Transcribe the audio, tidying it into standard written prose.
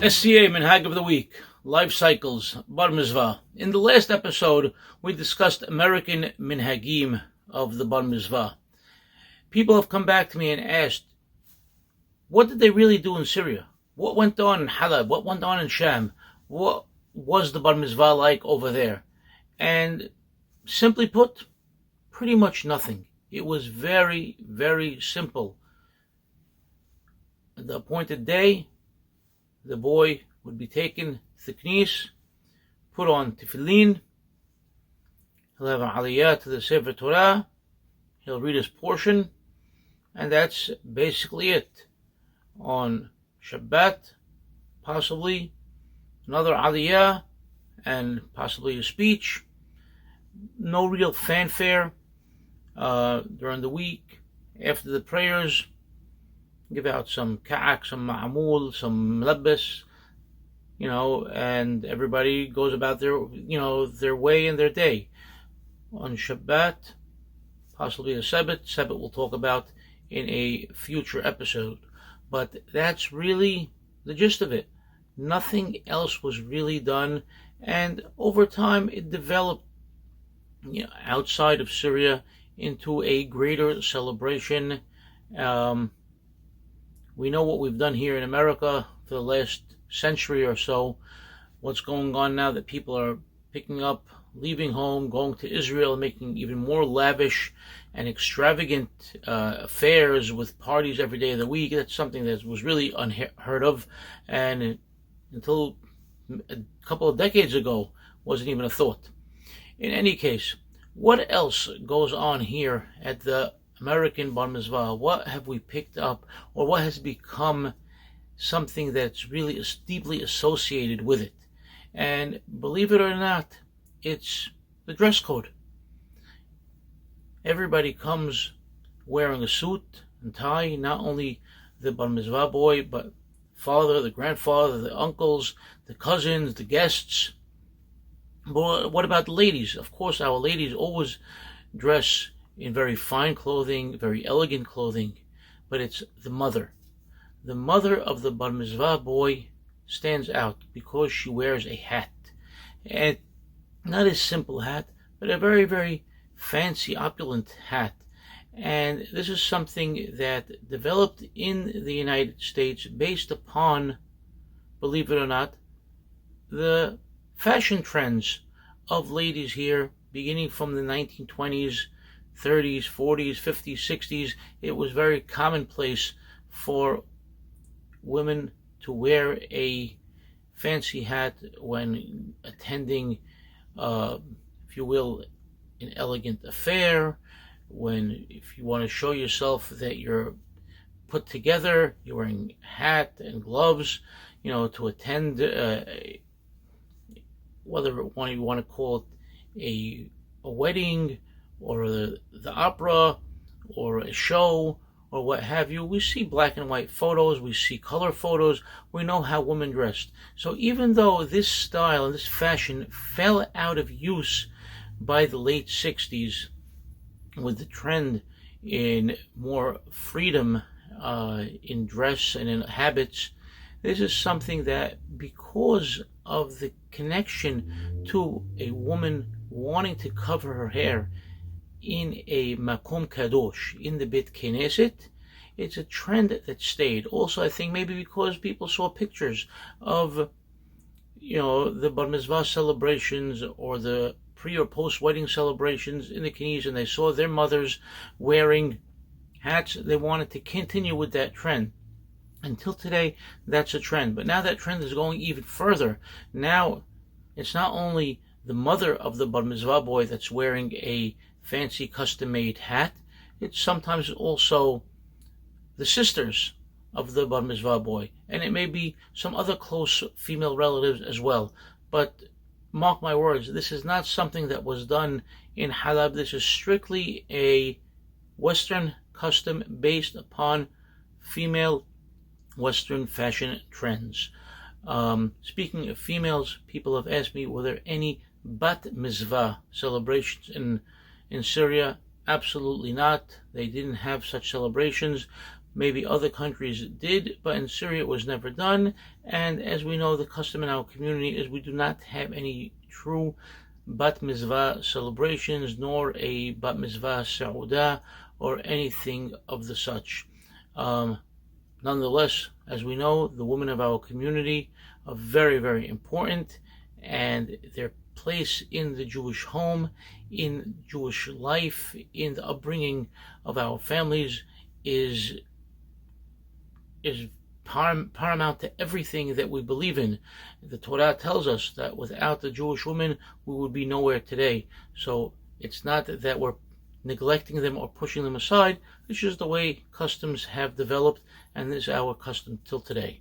SCA Minhag of the Week, Life Cycles, Bar Missvah. In the last episode, we discussed American Minhagim of the Bar Missvah. People have come back to me and asked, what did they really do in Syria? What went on in Halab? What went on in Sham? What was the Bar Missvah like over there? And simply put, pretty much nothing. It was very, very simple. At the appointed day, the boy would be taken to the knis, put on tefillin, he'll have an aliyah to the Sefer Torah, he'll read his portion, and that's basically it. On Shabbat, possibly another aliyah, and possibly a speech. No real fanfare during the week. After the prayers, give out some ka'ak, some ma'amul, some mlabbis, and everybody goes about their way and their day. On Shabbat, possibly a Sabbath we'll talk about in a future episode. But that's really the gist of it. Nothing else was really done, and over time it developed outside of Syria into a greater celebration. We know what we've done here in America for the last century or so. What's going on now that people are picking up, leaving home, going to Israel, making even more lavish and extravagant affairs with parties every day of the week. That's something that was really unheard of, and until a couple of decades ago wasn't even a thought. In any case, what else goes on here at the American Bar Missvah? What have we picked up, or what has become something that's really deeply associated with it? And believe it or not, it's the dress code. Everybody comes wearing a suit and tie, not only the Bar Missvah boy, but father, the grandfather, the uncles, the cousins, the guests. But what about the ladies? Of course, our ladies always dress in very fine clothing, very elegant clothing, but it's the mother. The mother of the Bar Missvah boy stands out because she wears a hat. And not a simple hat, but a very, very fancy, opulent hat. And this is something that developed in the United States based upon, believe it or not, the fashion trends of ladies here, beginning from the 1920s, 30s, 40s, 50s, 60s. It was very commonplace for women to wear a fancy hat when attending, if you will, an elegant affair, if you want to show yourself that you're put together, you're wearing a hat and gloves, to attend, whether you want to call it a wedding, or the opera, or a show, or what have you. We see black and white photos, we see color photos, we know how women dressed. So even though this style and this fashion fell out of use by the late 60s, with the trend in more freedom in dress and in habits, this is something that, because of the connection to a woman wanting to cover her hair in a makom kadosh, in the Beit Knesset, it's a trend that stayed. Also, I think maybe because people saw pictures of, the Bar Missvah celebrations or the pre or post wedding celebrations in the knis, and they saw their mothers wearing hats. They wanted to continue with that trend. Until today, that's a trend. But now that trend is going even further. Now, it's not only the mother of the Bar Missvah boy that's wearing a fancy custom-made hat, it's sometimes also the sisters of the Bar Missvah boy, and it may be some other close female relatives as well. But mark my words, this is not something that was done in Halab. This is strictly a Western custom based upon female Western fashion trends. Speaking of females, people have asked me, were there any Bat Missvah celebrations in Syria? Absolutely not. They didn't have such celebrations. Maybe other countries did, but in Syria it was never done. And as we know, the custom in our community is we do not have any true bat mitzvah celebrations, nor a bat mitzvah sa'udah, or anything of the such. Nonetheless, as we know, the women of our community are very, very important, and their place in the Jewish home, in Jewish life, in the upbringing of our families is paramount to everything that we believe in. The Torah tells us that without the Jewish women, we would be nowhere today. So it's not that we're neglecting them or pushing them aside. It's just the way customs have developed, and this is our custom till today.